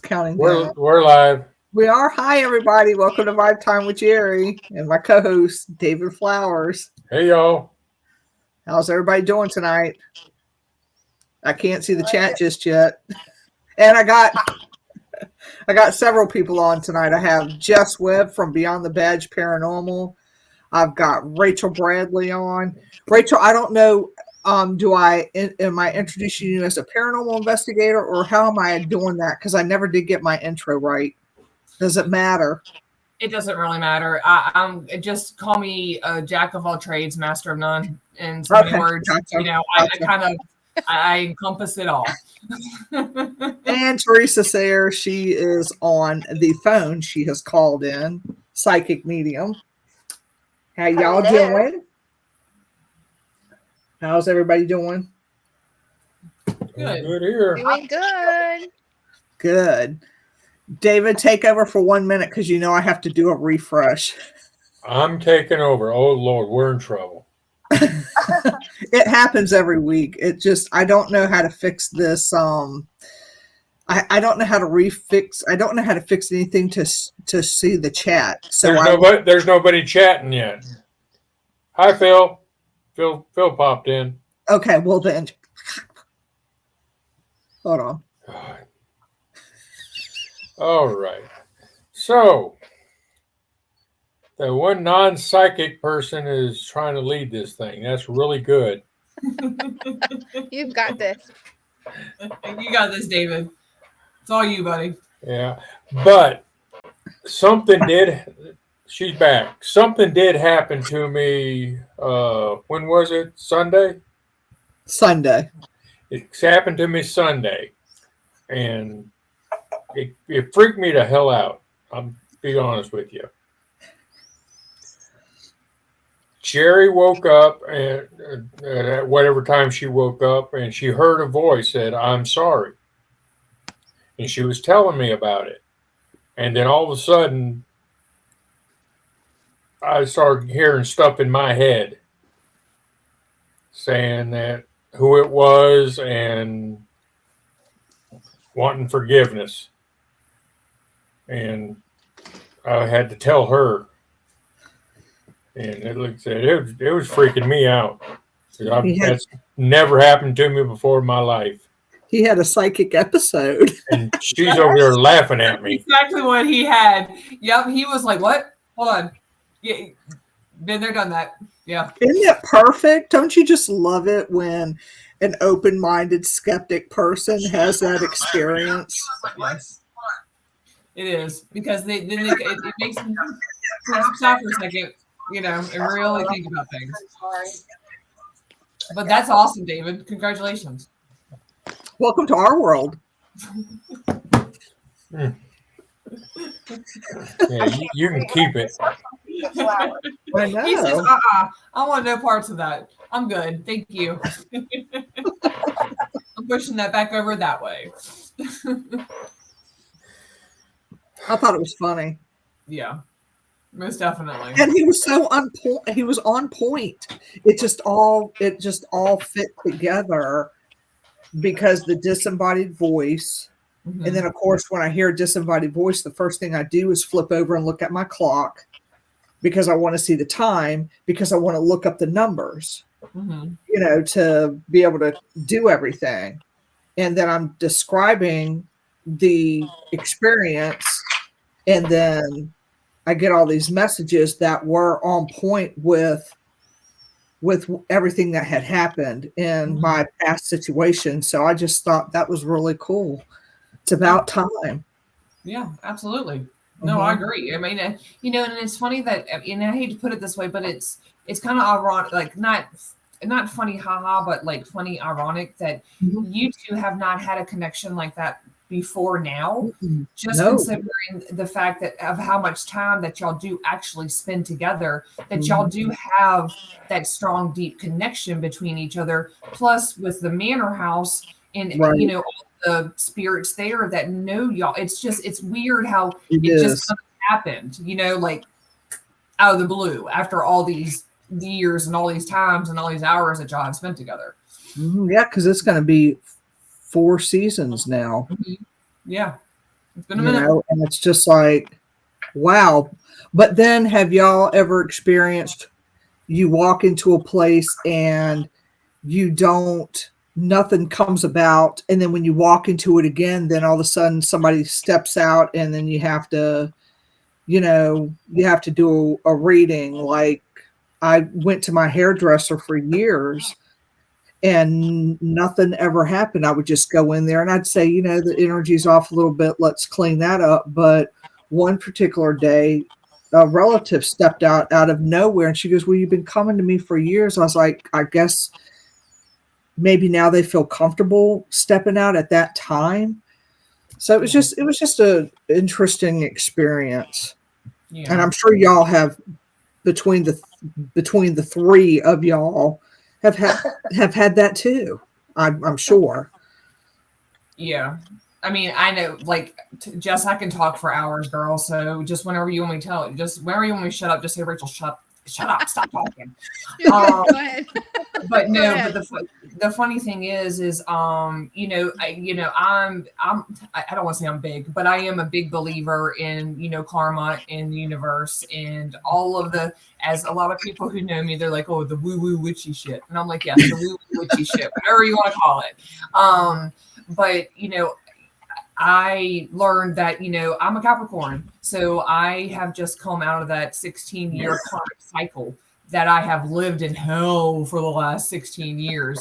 counting We're down. live. We are. Hi, everybody. Welcome to Vibe Time with Geri and my co-host, David Flowers. Hey, y'all. How's everybody doing tonight? I can't see the chat just yet. And I got several people on tonight. I have Jenn Webb from Beyond the Badge Paranormal. I've got Rachel Bradley on. Rachel, I don't know. Am I introducing you as a paranormal investigator, or how am I doing that? Because I never did get my intro right. Does it matter? It doesn't really matter. I'm just call me a jack of all trades, master of none. In so many words, gotcha. I encompass it all. And Teresa's there. She is on the phone. She has called in, psychic medium. How y'all doing? How's everybody doing? Good. Good here. Doing good. Good. David, take over for 1 minute because you know I have to do a refresh. I'm taking over. Oh, Lord, we're in trouble. It happens every week. I don't know how to fix this. I don't know how to refix. I don't know how to fix anything to see the chat. So there's nobody chatting yet. Hi, Phil. Phil popped in. Okay, well then, hold on. All right. So, the one non-psychic person is trying to lead this thing. That's really good. You've got this. You got this, David. It's all you, buddy. Yeah. But she's back. Something did happen to me. When was it? Sunday? Sunday. It happened to me Sunday. And it freaked me the hell out. I'll be honest with you. Geri woke up at whatever time she woke up, and she heard a voice said, "I'm sorry." And she was telling me about it. And then all of a sudden, I started hearing stuff in my head saying that who it was and wanting forgiveness. And I had to tell her. And it was freaking me out. That's never happened to me before in my life. He had a psychic episode. And she's over there laughing at me. Exactly what he had. Yep, he was like, what? Hold on. Yeah, been there, done that. Yeah. Isn't it perfect? Don't you just love it when an open-minded skeptic person has that experience? Yes. It is. Because it makes them stop for a second, and really think about things. But that's awesome, David. Congratulations. Welcome to our world. Yeah, you can keep it. I know. He says, I want no parts of that. I'm good. Thank you. I'm pushing that back over that way. I thought it was funny. Yeah, most definitely. And he was so on point. He was on point. It just all fit together because the disembodied voice. Mm-hmm. And then, of course, when I hear a disembodied voice, the first thing I do is flip over and look at my clock because I want to see the time, because I want to look up the numbers, mm-hmm. To be able to do everything. And then I'm describing the experience, and then I get all these messages that were on point with everything that had happened in mm-hmm. my past situation. So I just thought that was really cool. It's about time. Yeah, absolutely. No, mm-hmm. I agree. I mean, and it's funny that, I hate to put it this way, but it's kind of ironic, like not funny, haha, but like funny, ironic that mm-hmm. you two have not had a connection like that before now, mm-hmm. just considering the fact that of how much time that y'all do actually spend together, that mm-hmm. y'all do have that strong, deep connection between each other, plus with the manor house and, right. All the spirits there that know y'all. It's weird how it just kind of happened, like out of the blue after all these years and all these times and all these hours that y'all have spent together. Mm-hmm. Yeah, because it's going to be 4 seasons now. Mm-hmm. Yeah. It's been a minute. And it's just like, wow. But then have y'all ever experienced you walk into a place and nothing comes about, and then when you walk into it again, then all of a sudden somebody steps out, and then you have to do a reading. Like, I went to my hairdresser for years and nothing ever happened. I would just go in there and I'd say, the energy's off a little bit, let's clean that up. But one particular day, a relative stepped out of nowhere, and she goes, well, you've been coming to me for years. I was like, I guess maybe now they feel comfortable stepping out at that time. So it was just a interesting experience. Yeah. And I'm sure y'all have, between the three of y'all, have had that too. I'm sure. Yeah. I mean, I know, like, Jess, I can talk for hours, girl. So just whenever you want me to tell it, just whenever you want me to shut up, just say, Rachel, shut up, stop talking. Go ahead. But no, but the funny thing is I don't want to say I'm big, but I am a big believer in, karma and the universe and all of as a lot of people who know me, they're like, oh, the woo-woo witchy shit. And I'm like, yeah, the woo-woo witchy shit, whatever you want to call it. But, I learned that, I'm a Capricorn. So I have just come out of that 16-year karmic cycle that I have lived in hell for the last 16 years.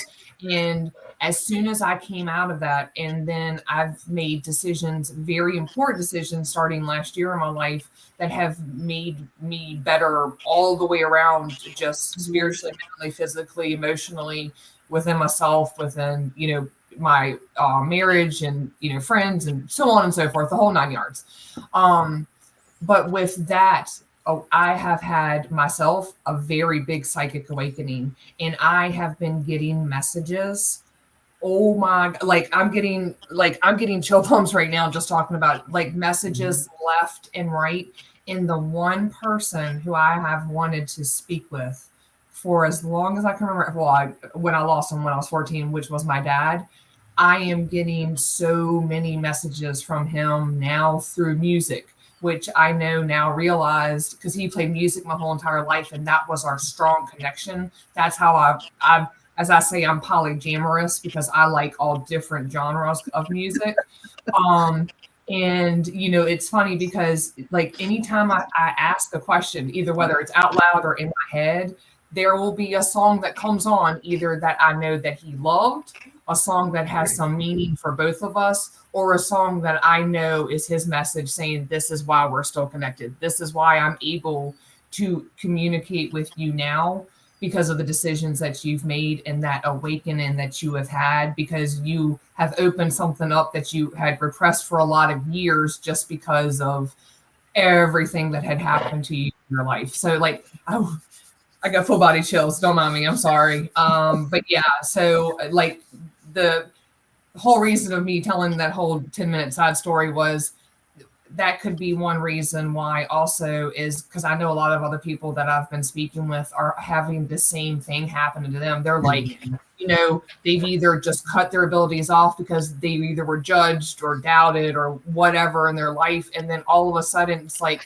And as soon as I came out of that, and then I've made decisions, very important decisions starting last year in my life that have made me better all the way around, just spiritually, mentally, physically, emotionally, within myself, within, my marriage and, friends and so on and so forth, the whole 9 yards. But with that, I have had myself a very big psychic awakening, and I have been getting messages. Oh my, I'm getting chill bumps right now just talking about messages left and right. And the one person who I have wanted to speak with for as long as I can remember, when I lost him when I was 14, which was my dad, I am getting so many messages from him now through music, which I know now realized, because he played music my whole entire life, and that was our strong connection. That's how I'm as I say, I'm polyamorous, because I like all different genres of music. And it's funny because anytime I ask a question, either whether it's out loud or in my head, there will be a song that comes on, either that I know that he loved, a song that has some meaning for both of us, or a song that I know is his message saying, this is why we're still connected. This is why I'm able to communicate with you now, because of the decisions that you've made and that awakening that you have had, because you have opened something up that you had repressed for a lot of years just because of everything that had happened to you in your life. So I got full body chills. Don't mind me. I'm sorry. But yeah, so the whole reason of me telling that whole 10-minute side story was that could be one reason why also is because I know a lot of other people that I've been speaking with are having the same thing happen to them. They're like, they've either just cut their abilities off because they either were judged or doubted or whatever in their life. And then all of a sudden it's like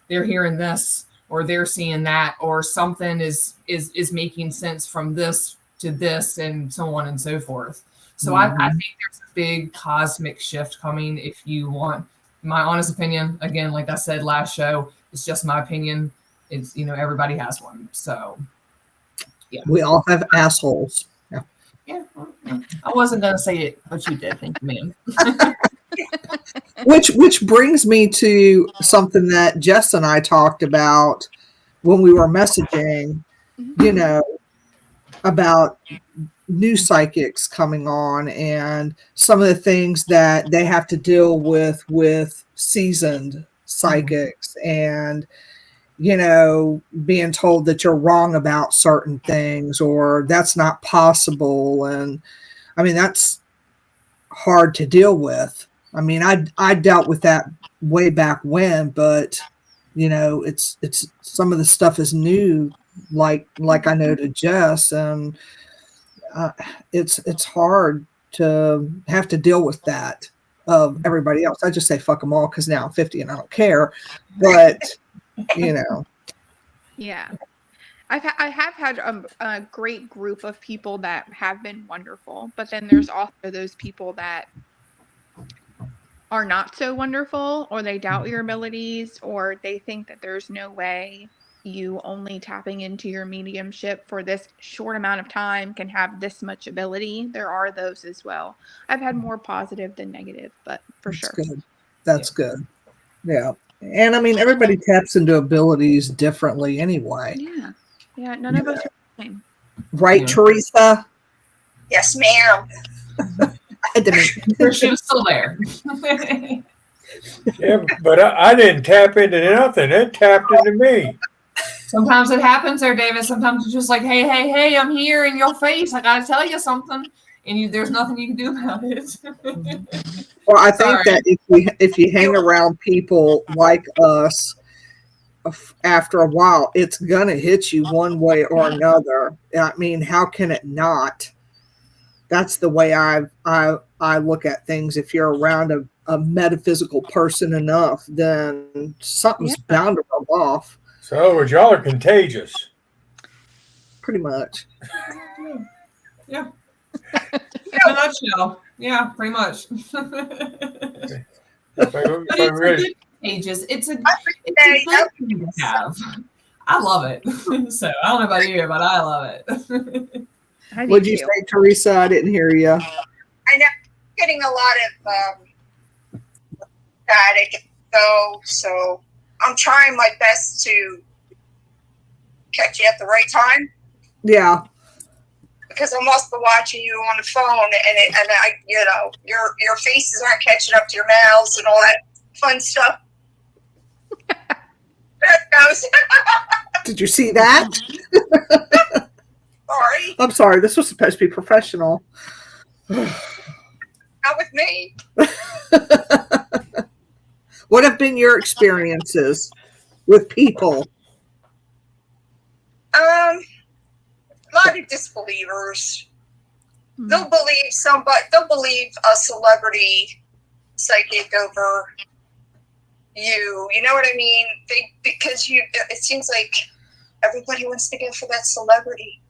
they're hearing this or they're seeing that, or something is making sense from this to this and so on and so forth. So I think there's a big cosmic shift coming. If you want my honest opinion, again, like I said last show, it's just my opinion. It's, everybody has one. So, yeah. We all have assholes. Yeah. I wasn't going to say it, but you did. Thank you, ma'am. Which brings me to something that Jess and I talked about when we were messaging, about new psychics coming on and some of the things that they have to deal with seasoned psychics, and being told that you're wrong about certain things or that's not possible. And I mean, that's hard to deal with. I mean, I dealt with that way back when, but it's some of the stuff is new, like I know to Jess, and it's hard to have to deal with that. of everybody else. I just say fuck them all because now I'm 50 and I don't care. But, you know. Yeah. I have had a great group of people that have been wonderful, but then there's also those people that are not so wonderful, or they doubt your abilities, or they think that there's no way you only tapping into your mediumship for this short amount of time can have this much ability. There are those as well. I've had more positive than negative, but for That's sure. good. That's good. Yeah. And I mean, everybody taps into abilities differently anyway. Yeah. Yeah. None of us are the same. Right, Teresa? Yes, ma'am. I had to make She was still there. Yeah, but I didn't tap into nothing. It tapped into me. Sometimes it happens there, David. Sometimes it's just like, hey, I'm here in your face. I gotta tell you something, and there's nothing you can do about it. Well, I think that if you hang around people like us, after a while, it's gonna hit you one way or another. I mean, how can it not? That's the way I look at things. If you're around a metaphysical person enough, then something's bound to rub off. So y'all are contagious. Pretty much. Yeah. In a nutshell. Yeah, pretty much. But it's good pages. It's a good thing to have. I love it. So I don't know about you, but I love it. What did you say, Teresa? I didn't hear you. I know getting a lot of static, so I'm trying my best to catch you at the right time. Yeah. Because I'm also watching you on the phone, and I, you know, your faces aren't catching up to your mouths and all that fun stuff. Did you see that? Sorry. I'm sorry. This was supposed to be professional. Not with me. What have been your experiences with people? A lot of disbelievers. They'll believe a celebrity psychic over you. You know what I mean? Because it seems like everybody wants to go for that celebrity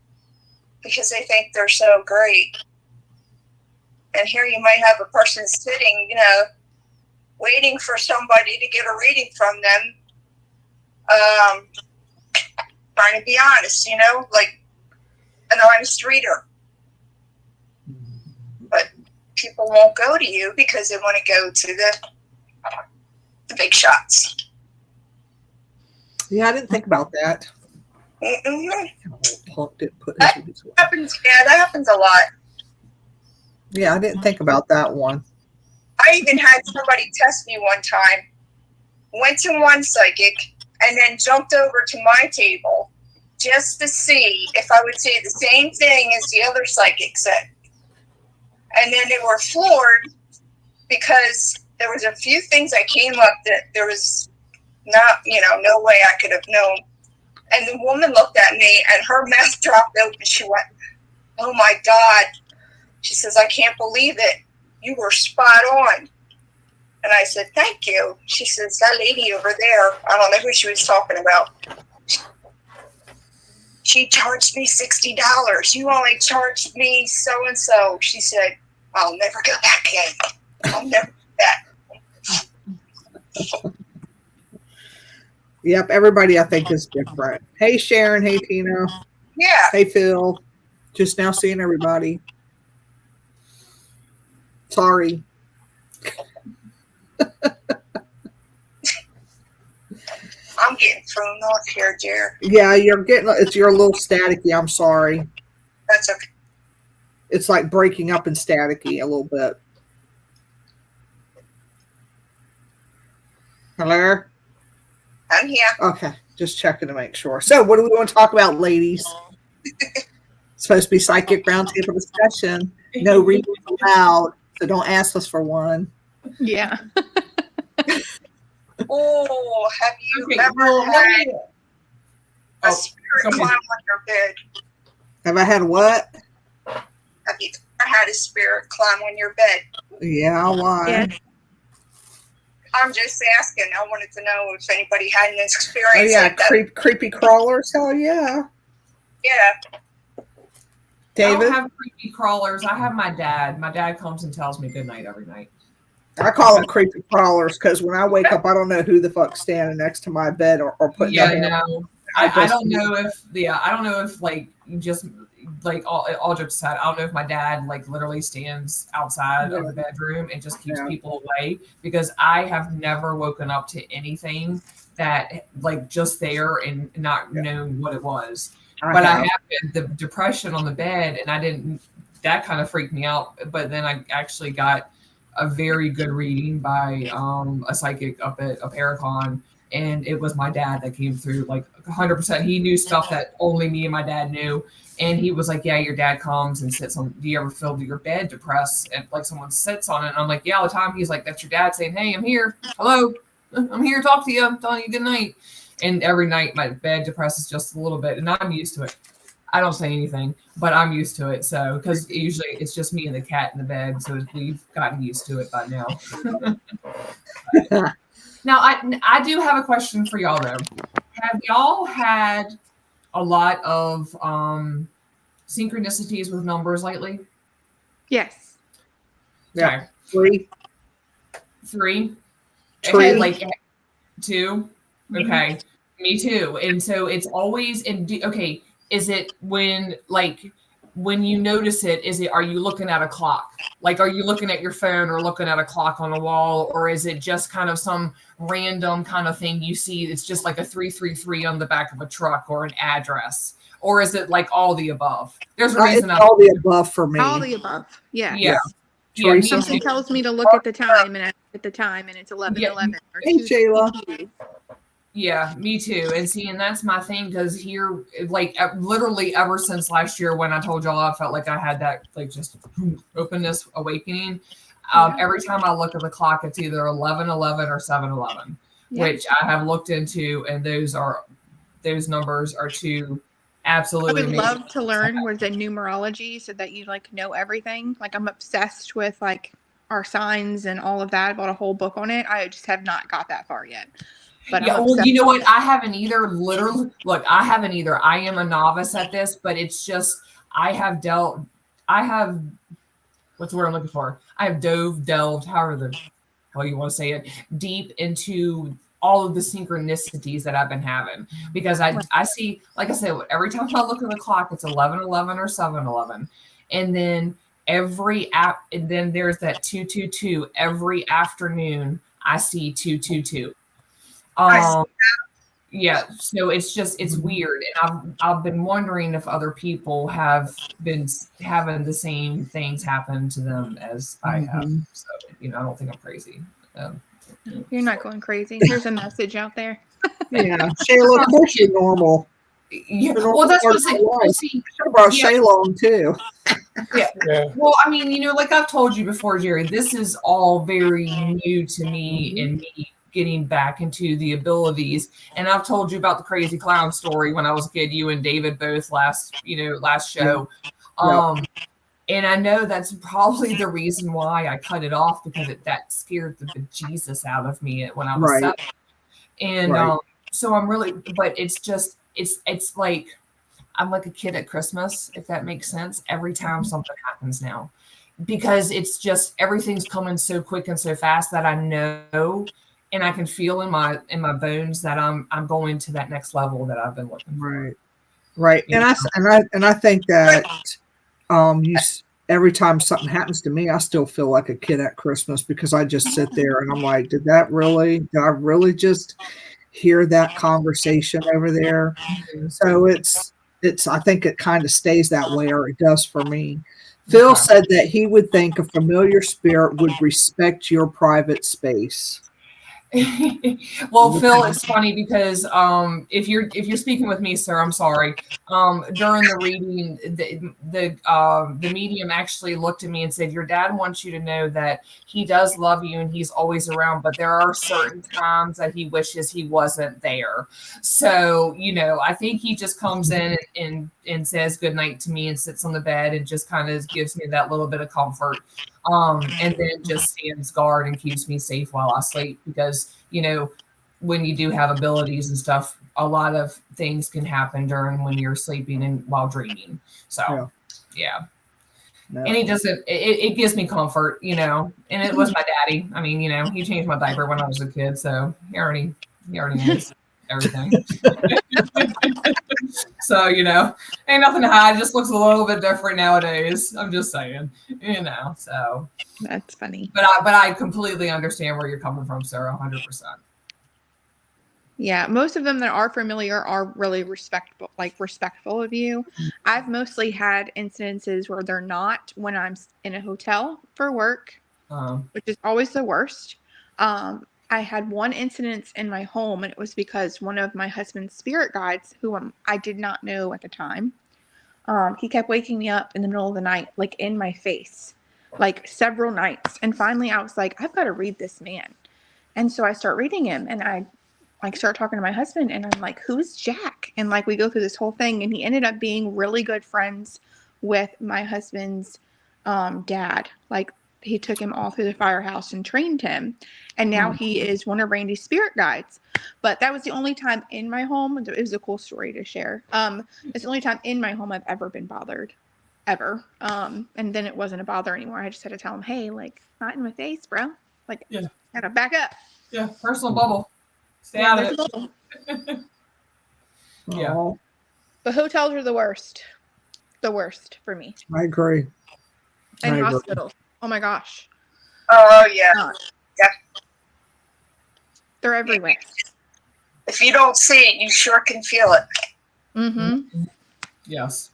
because they think they're so great. And here you might have a person sitting, you know, waiting for somebody to get a reading from them. Trying to be honest, you know, like an honest reader. But people won't go to you because they want to go to the big shots. Yeah, I didn't think about that. Mm-hmm. That happens a lot. Yeah, I didn't think about that one. I even had somebody test me one time, went to one psychic, and then jumped over to my table just to see if I would say the same thing as the other psychic said. And then they were floored because there was a few things that came up that there was not, you know, no way I could have known. And the woman looked at me and her mouth dropped open. She went, "Oh my God." She says, "I can't believe it. You were spot on." And I said, "Thank you." She says, "That lady over there," I don't know who she was talking about, "she charged me $60. You only charged me so-and-so." She said, "I'll never go back in. I'll never go back." Yep, everybody I think is different. Hey, Sharon. Hey, Tina. Yeah. Hey, Phil. Just now seeing everybody. Sorry. I'm getting thrown off here, dear. Yeah, you're a little staticky. I'm sorry. That's okay. It's like breaking up and staticky a little bit. Hello? I'm here. Okay, just checking to make sure. So, what do we want to talk about, ladies? It's supposed to be psychic roundtable discussion. No readings allowed, so don't ask us for one. Yeah. Oh, have you ever had a spirit climb on your bed? Have I had what? Have you ever had a spirit climb on your bed? Yeah, why? Yeah. I'm just asking. I wanted to know if anybody had an experience. Oh yeah, like that. creepy crawlers. Hell yeah. Yeah. I David, don't have creepy crawlers. I have my dad. My dad comes and tells me good night every night. I call them creepy crawlers because when I wake up, I don't know who the fuck's standing next to my bed or putting Yeah, their hand. no. I don't know if like just like all jokes aside, I don't know if my dad like literally stands outside of the bedroom and just keeps people away, because I have never woken up to anything that like just there and not known what it was. I have the depression on the bed, and that kind of freaked me out. But then I actually got a very good reading by a psychic up at Paracon, and it was my dad that came through like 100%. He knew stuff that only me and my dad knew. And he was like, yeah, your dad comes and sits on, do you ever feel your bed depressed? And like someone sits on it. And I'm like, yeah, all the time. He's like, that's your dad saying, hey, I'm here. Hello. I'm here to talk to you. I'm telling you good night. And every night my bed depresses just a little bit. And I'm used to it. I don't say anything, but I'm used to it. So, because usually it's just me and the cat in the bed. So we've gotten used to it by now. Now, I do have a question for y'all, though. Have y'all had a lot of synchronicities with numbers lately? Yes. Yeah. Okay. 3. Okay, like 2. Okay. Me too. And so it's always okay. Is it when you notice it, are you looking at a clock? Like, are you looking at your phone or looking at a clock on a wall? Or is it just kind of some random kind of thing you see? It's just like a 333 on the back of a truck or an address. Or is it like all the above? There's a reason. It's all the above for me. All the above. Yeah. Yeah. Something tells me to look at the time, and I look at the time, and it's 11:11. Hey, Shayla. Yeah, me too. And see, and that's my thing, because here, like literally ever since last year when I told y'all I felt like I had that like just openness awakening. Every time I look at the clock, it's either 11:11 or 7:11, which I have looked into, and those numbers are two absolutely. I would love to learn with the numerology so that you like know everything. Like, I'm obsessed with like our signs and all of that. I bought a whole book on it. I just have not got that far yet. But yeah, well, you know what? I haven't either. Literally, look, I haven't either. I am a novice at this, but it's just what's the word I'm looking for? I have delved, however the hell you want to say it, deep into all of the synchronicities that I've been having, because I see, like I said, every time I look at the clock, it's 11:11 or 7:11, and then and then there's that 222 every afternoon. I see 222. Yeah, so it's weird, and I've been wondering if other people have been having the same things happen to them as I have. So I don't think I'm crazy. You're not going crazy. There's a message out there. Yeah, Shayla, of course you're normal. Yeah, well, that's what I'm saying. I brought Shayla on too. Yeah. Well, I mean, like I've told you before, Geri, this is all very new to me, and me getting back into the abilities. And I've told you about the crazy clown story when I was a kid, you and David both last show. And I know that's probably the reason why I cut it off, because that scared the bejesus out of me when I was 7. And so I'm really, but it's just, it's like, I'm like a kid at Christmas, if that makes sense, every time something happens now, because it's just, everything's coming so quick and so fast that I know, and I can feel in my bones that I'm going to that next level that I've been looking for. Right. And I think that every time something happens to me, I still feel like a kid at Christmas, because I just sit there and I'm like, did I really just hear that conversation over there? So I think it kind of stays that way, or it does for me. Phil said that he would think a familiar spirit would respect your private space. Well, Phil, it's funny because if you're speaking with me, sir, I'm sorry. During the reading, the medium actually looked at me and said, your dad wants you to know that he does love you and he's always around, but there are certain times that he wishes he wasn't there. So I think he just comes in and says goodnight to me and sits on the bed and just kind of gives me that little bit of comfort. And then just stands guard and keeps me safe while I sleep, because, you know, when you do have abilities and stuff, a lot of things can happen during when you're sleeping and while dreaming. So, yeah. No. And he doesn't, it gives me comfort, you know, and it was my daddy. I mean, you know, he changed my diaper when I was a kid, so he already knows everything. So, you know, ain't nothing to hide. It just looks a little bit different nowadays. I'm just saying, you know, so. That's funny. But I completely understand where you're coming from, Sarah, 100%. Yeah, most of them that are familiar are really respectful of you. I've mostly had incidences where they're not when I'm in a hotel for work, which is always the worst. I had one incident in my home, and it was because one of my husband's spirit guides, who I did not know at the time, he kept waking me up in the middle of the night, like in my face, like several nights. And finally I was like, I've got to read this man. And so I start reading him, and I start talking to my husband, and I'm like, who's Jack? And like, we go through this whole thing, and he ended up being really good friends with my husband's dad. Like, he took him all through the firehouse and trained him. And now he is one of Randy's spirit guides. But that was the only time in my home. It was a cool story to share. It's the only time in my home I've ever been bothered, ever. And then it wasn't a bother anymore. I just had to tell him, hey, like, not in my face, bro. Like, gotta back up. Yeah, personal bubble. Stay out of it. Yeah. The hotels are the worst. The worst for me. I agree. And hospitals. Oh my gosh. Oh yeah. Yeah. They're everywhere. If you don't see it, you sure can feel it. Mm-hmm. Yes.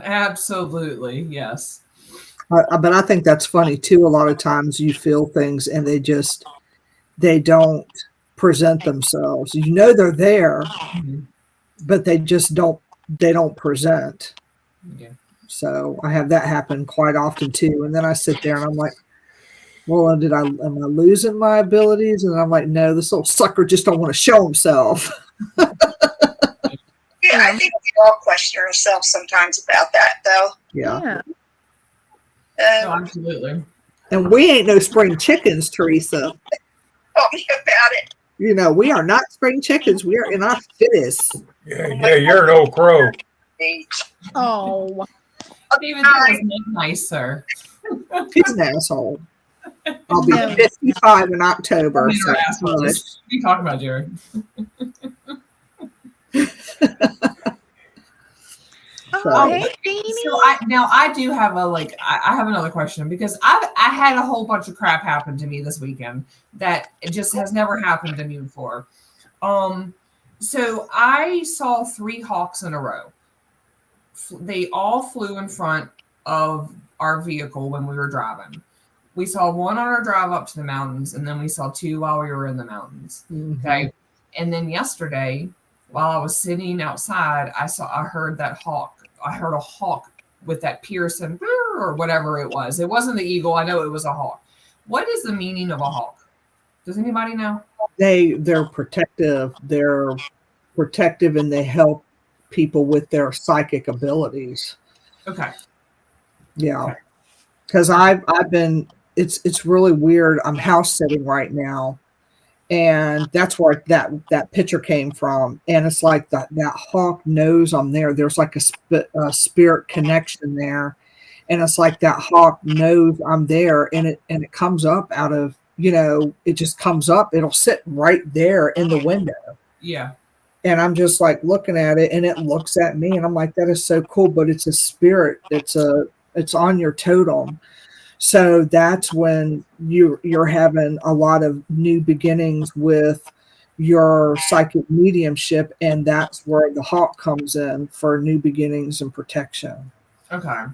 Absolutely. Yes. But I think that's funny too. A lot of times you feel things and they don't present themselves. You know they're there, but they don't present. Yeah. So I have that happen quite often too. And then I sit there and I'm like, well, am I losing my abilities? And I'm like, no, this little sucker just don't want to show himself. Yeah, I think we all question ourselves sometimes about that, though. Yeah. Oh, absolutely. And we ain't no spring chickens, Teresa. Tell me about it. You know, we are not spring chickens. We are in our fittest. Yeah, you're an old crow. Oh. Even though it was nice, sir. He's an asshole. I'll be 55 in October. So what are you talking about, Jerry? Hey, Jamie. So I do have I have another question, because I had a whole bunch of crap happen to me this weekend that it just has never happened to me before. So I saw 3 hawks in a row. They all flew in front of our vehicle when we were driving. We saw one on our drive up to the mountains, and then we saw 2 while we were in the mountains. Mm-hmm. Okay. And then yesterday, while I was sitting outside, I heard that hawk. I heard a hawk with that piercing or whatever it was. It wasn't the eagle. I know it was a hawk. What is the meaning of a hawk? Does anybody know? They're protective. They're protective, and they help people with their psychic abilities. Okay. Yeah. Because I've been. It's really weird. I'm house sitting right now, and that's where that picture came from. And it's like that hawk knows I'm there. There's like a spirit connection there, and it's like that hawk knows I'm there, and it comes up out of, you know, it just comes up. It'll sit right there in the window. Yeah. And I'm just like looking at it, and it looks at me, and I'm like, that is so cool. But it's a spirit. It's on your totem. So that's when you're having a lot of new beginnings with your psychic mediumship, and that's where the hawk comes in for new beginnings and protection. Okay.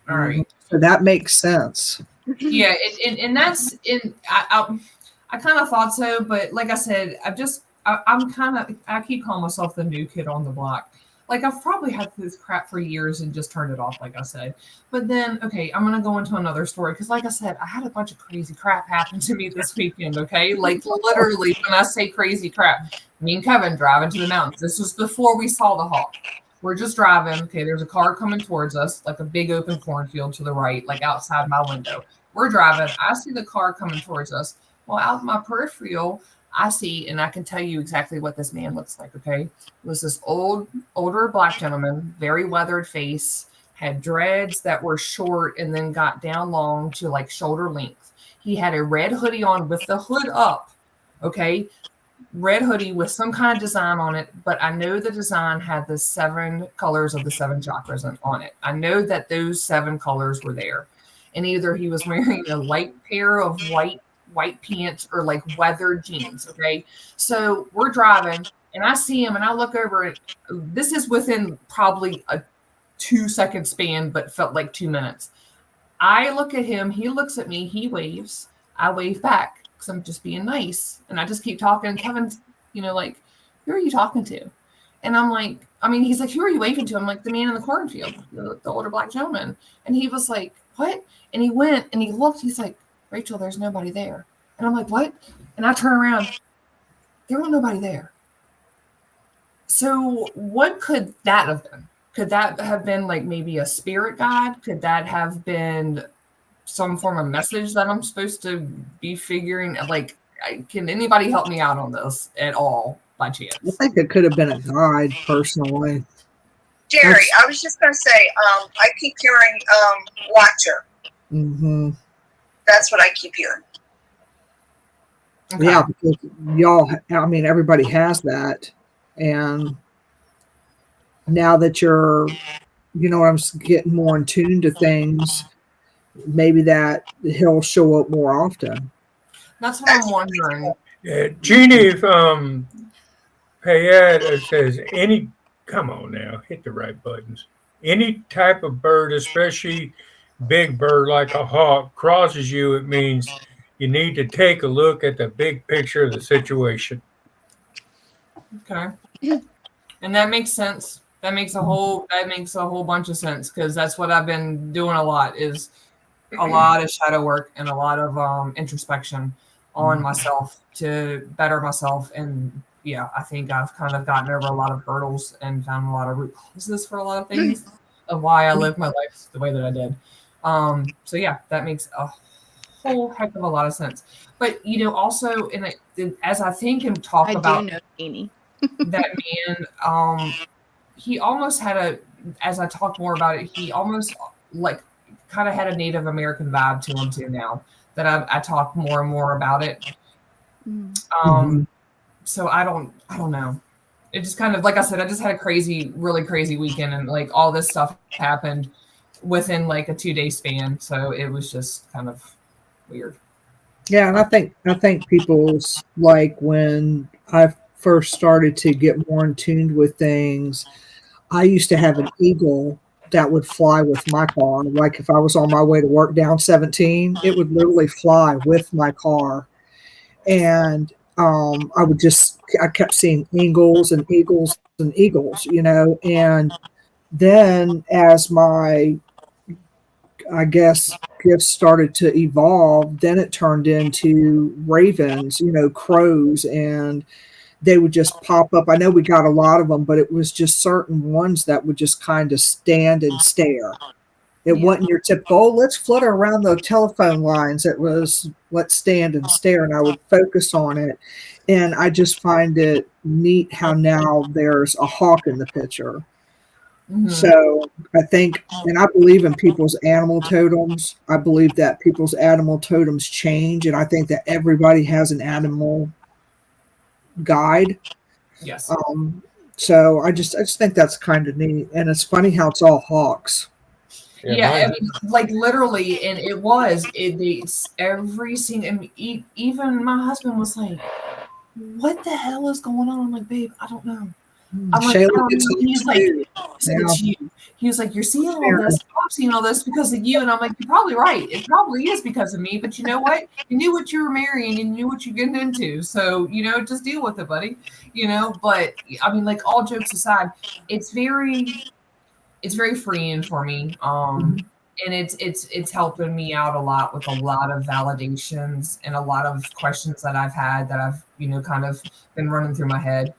All right. So that makes sense. Yeah, and that's in. I kind of thought so, but like I said, I keep calling myself the new kid on the block. Like, I've probably had this crap for years and just turned it off, like I said. But then, okay, I'm going to go into another story. Because like I said, I had a bunch of crazy crap happen to me this weekend, okay? Like, literally, when I say crazy crap, me and Kevin driving to the mountains. This was before we saw the hawk. We're just driving. Okay, there's a car coming towards us, like a big open cornfield to the right, like outside my window. We're driving. I see the car coming towards us. Well, out of my peripheral, I see, and I can tell you exactly what this man looks like, okay? It was this older black gentleman, very weathered face, had dreads that were short and then got down long to like shoulder length. He had a red hoodie on with the hood up, okay? Red hoodie with some kind of design on it, but I know the design had the 7 colors of the 7 chakras on it. I know that those 7 colors were there. And either he was wearing a light pair of white pants or like weathered jeans, okay? So we're driving, and I see him, and I look over it. This is within probably a 2-second span, but felt like 2 minutes. I look at him, he looks at me, he waves, I wave back because I'm just being nice, and I just keep talking. And Kevin's, like, who are you talking to? And I'm like, he's like, who are you waving to? I'm like, the man in the cornfield, the older black gentleman. And he was like, what? And he went and he looked, he's like, Rachel, there's nobody there. And I'm like, what? And I turn around, there wasn't nobody there. So what could that have been? Could that have been like maybe a spirit guide? Could that have been some form of message that I'm supposed to be figuring? Like, can anybody help me out on this at all by chance? I think it could have been a guide, personally. Geri, I was just going to say, I keep hearing Watcher. Mm-hmm. That's what I keep hearing. Okay. Yeah, because everybody has that. And now that you're, I'm getting more in tune to things, maybe that he'll show up more often. That's what I'm wondering. Jeannie, Payette says, come on now, hit the right buttons. Any type of bird, especially big bird like a hawk, crosses you, it means you need to take a look at the big picture of the situation. Okay. And that makes sense. That makes a whole bunch of sense, because that's what I've been doing a lot, is a lot of shadow work and a lot of introspection on myself to better myself. And yeah, I think I've kind of gotten over a lot of hurdles and found a lot of root causes for a lot of things of why I lived my life the way that I did. So yeah, that makes a whole heck of a lot of sense. But also, as I think and talk about, do know Amy. that man, he almost had as I talk more about it, he almost like kind of had a Native American vibe to him too, now that I talk more and more about it. So I don't know. It just kind of, like I said, I just had a really crazy weekend, and like all this stuff happened within like a 2-day span. So it was just kind of weird. Yeah. And I think people's, like, when I first started to get more in tune with things, I used to have an eagle that would fly with my car. Like if I was on my way to work down 17, it would literally fly with my car. And I kept seeing eagles and eagles and eagles, and then as my, I guess, gifts started to evolve, then it turned into ravens, crows, and they would just pop up. I know we got a lot of them, but it was just certain ones that would just kind of stand and stare. It wasn't your typical, let's flutter around the telephone lines. It was, let's stand and stare, and I would focus on it. And I just find it neat how now there's a hawk in the picture. Mm-hmm. So I think, and I believe in people's animal totems. I believe that people's animal totems change, and I think that everybody has an animal guide. Yes. So I just think that's kind of neat, and it's funny how it's all hawks. Yeah, like literally, and every single, and even my husband was like, "What the hell is going on?" I'm like, "Babe, I don't know." I'm like, he's like, it's you. He was like, "You're seeing all this. I'm seeing all this because of you." And I'm like, "You're probably right. It probably is because of me. But you know what? You knew what you were marrying. You knew what you're getting into. So, just deal with it, buddy. But like, all jokes aside, it's very freeing for me. And it's helping me out a lot with a lot of validations and a lot of questions that I've had that I've, kind of been running through my head.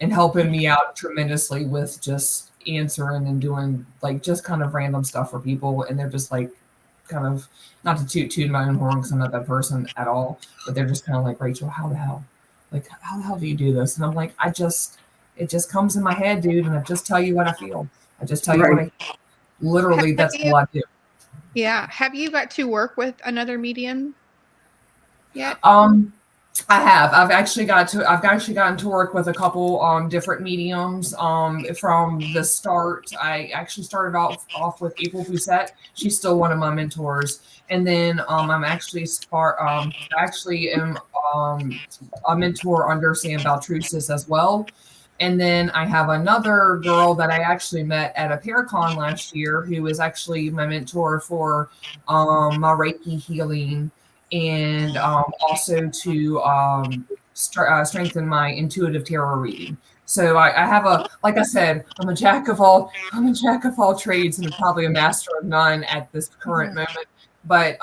and helping me out tremendously with just answering and doing like just kind of random stuff for people. And they're just like, kind of, not to toot my own horn because I'm not that person at all, but they're just kind of like, Rachel, how the hell? Like, how the hell do you do this? And I'm like, it just comes in my head, dude. And I just tell you what I feel. I just tell you what I feel. Literally, that's all I do. Yeah. Have you got to work with another medium yet? I have. I've actually gotten to work with a couple different mediums from the start. I actually started off with April Doucette. She's still one of my mentors. And then I'm actually am a mentor under Sam Baltrusis as well. And then I have another girl that I actually met at a Paracon last year who is actually my mentor for my Reiki healing and also to strengthen my intuitive tarot reading. So I have like I said, I'm a jack of all trades and probably a master of none at this current moment. But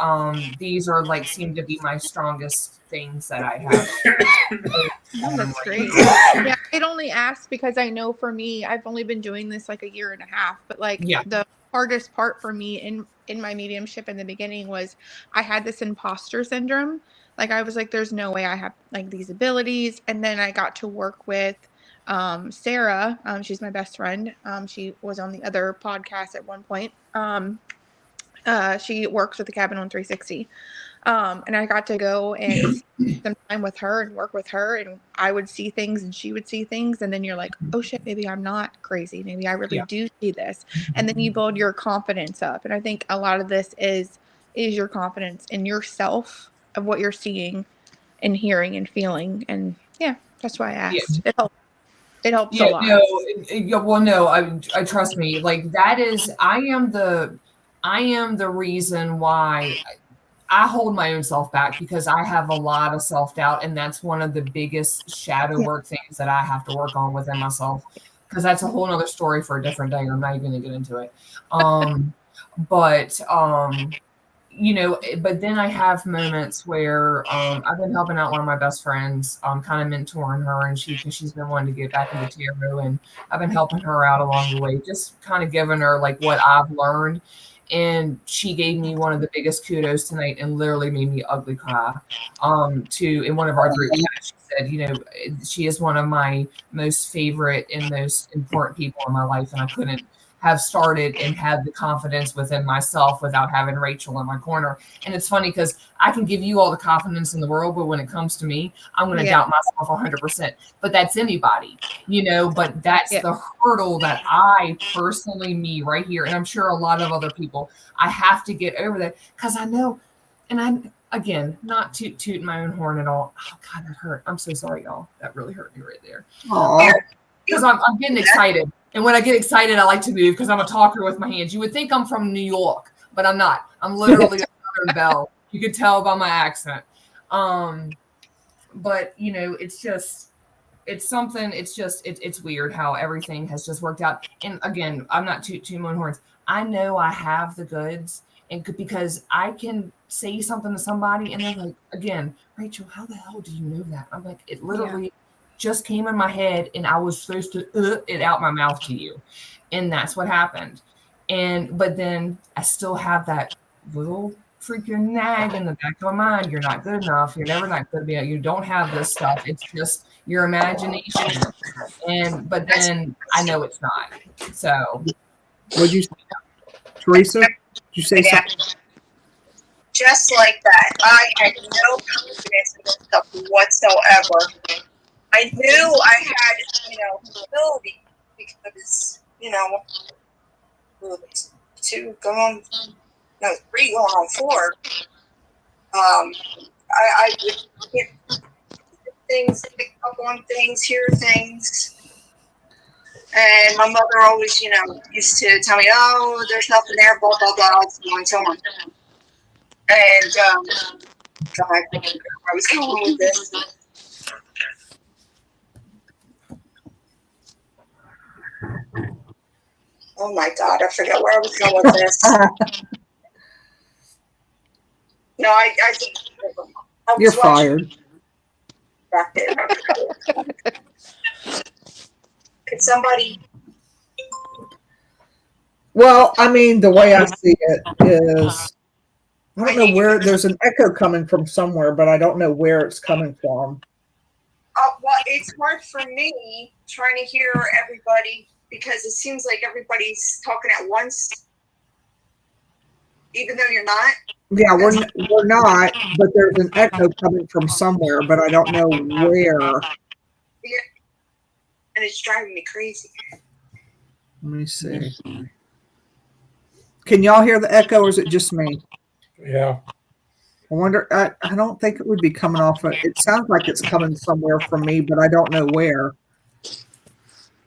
these are like seem to be my strongest things that I have. Oh, that's great. Yeah, I'd only ask because I know for me, I've only been doing this like a year and a half, but like the hardest part for me in my mediumship in the beginning was I had this imposter syndrome. Like I was like, there's no way I have like these abilities. And then I got to work with Sarah. She's my best friend. She was on the other podcast at one point. She works with the Cabin on 360. And I got to go and spend some time with her and work with her, and I would see things and she would see things, and then you're like, oh shit, maybe I'm not crazy. Maybe I really do see this. And then you build your confidence up. And I think a lot of this is your confidence in yourself of what you're seeing and hearing and feeling. And yeah, that's why I asked. It helps. It helps a lot. I trust me. Like that is, I am the reason why I hold my own self back because I have a lot of self-doubt, and that's one of the biggest shadow work things that I have to work on within myself, because that's a whole nother story for a different day. I'm not even gonna get into it. But then I have moments where I've been helping out one of my best friends, kind of mentoring her, and she's been wanting to get back into tarot, and I've been helping her out along the way, just kind of giving her like what I've learned. And she gave me one of the biggest kudos tonight and literally made me ugly cry. In one of our group chats, she said, she is one of my most favorite and most important people in my life, and I couldn't have started and had the confidence within myself without having Rachel in my corner. And it's funny because I can give you all the confidence in the world, but when it comes to me, I'm going to doubt myself 100%. But that's anybody, but that's the hurdle that I personally, me right here, and I'm sure a lot of other people, I have to get over that because I know, and I'm, again, not tooting my own horn at all. Oh God, that hurt. I'm so sorry, y'all. That really hurt me right there. Because I'm getting excited. And when I get excited, I like to move because I'm a talker with my hands. You would think I'm from New York, but I'm not. I'm literally a Southern belle. You could tell by my accent. But it's weird how everything has just worked out. And again, I'm not tooting my own horns. I know I have the goods, and because I can say something to somebody and they're like, again, Rachel, how the hell do you know that? I'm like, it literally just came in my head and I was supposed to it out my mouth to you. And that's what happened. But then I still have that little freaking nag in the back of my mind. You're not good enough. You're never not good enough. You don't have this stuff. It's just your imagination. But then I know it's not. So what'd you say, Teresa? Did you say something? Just like that. I had no confidence in myself whatsoever. I knew I had, ability because, three going on four. I would get things, pick up on things, hear things. And my mother always, used to tell me, oh, there's nothing there, blah, blah, blah, so on and so on. And, God, I forget where I was going with this. Oh my God, I forget where I was going with this. No, I You're fired. Back there. Could somebody? Well, I mean, the way I see it is, I don't know where there's an echo coming from somewhere, but I don't know where it's coming from. Well, it's hard for me trying to hear everybody because it seems like everybody's talking at once, even though you're not. Yeah, we're not, but there's an echo coming from somewhere, but I don't know where. Yeah. And it's driving me crazy. Let me see. Can y'all hear the echo, or is it just me? Yeah. I wonder. I don't think it would be coming off. It sounds like it's coming somewhere from me, but I don't know where.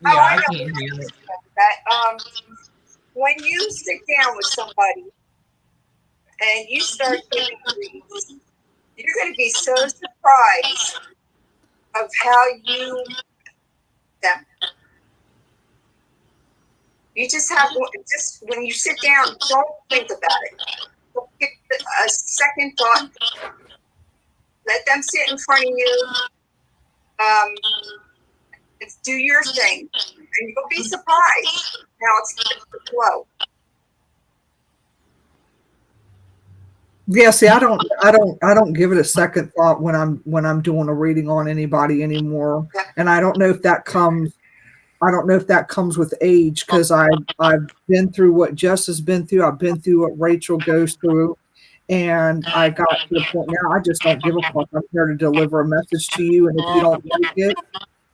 Yeah, I can't hear it. That when you sit down with somebody and you start giving reads, you're going to be so surprised of how you them. You just have just when you sit down, don't think about it. Don't give it a second thought. Let them sit in front of you. Do your thing, and you'll be surprised how it's going to flow. Yeah, see, I don't give it a second thought when I'm doing a reading on anybody anymore, and I don't know if that comes with age, because I've been through what Jess has been through. I've been through what Rachel goes through, and I got to the point now I just don't give a fuck. I'm here to deliver a message to you, and if you don't like it,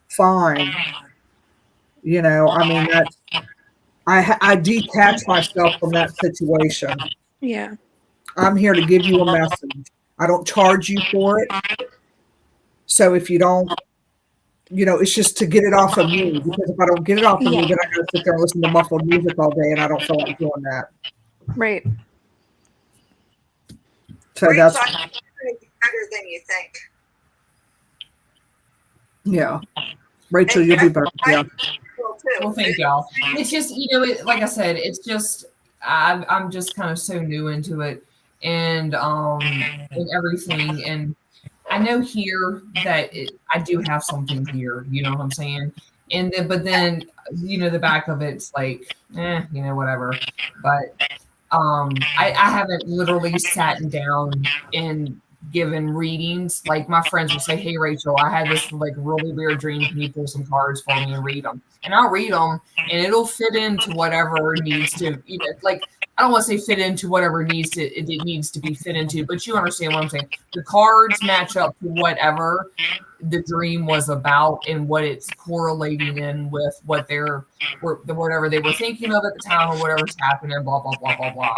fine. You know, I mean, I detach myself from that situation. Yeah. I'm here to give you a message. I don't charge you for it. So if you don't, you know, it's just to get it off of me, because if I don't get it off of me, then I gotta sit there and listen to muffled music all day, and I don't feel like doing that. Right. So Rachel, that's, I think you're going to be better than you think. yeah. Rachel, you'll be better. Yeah. Well, thank y'all. It's just, you know, like I said, it's just I'm just kind of so new into it, and everything, and I know here that I do have something here. You know what I'm saying? And then, but then, you know, the back of it's like, you know, whatever. But I haven't literally sat down and given readings. Like my friends will say, "Hey, Rachel, I had this like really weird dream. Can you pull some cards for me and read them?" And I'll read them, and it'll fit into whatever needs to. You know, like I don't want to say fit into whatever it needs to be fit into, but you understand what I'm saying. The cards match up to whatever the dream was about and what it's correlating in with what whatever they were thinking of at the time or whatever's happening, blah blah blah blah blah.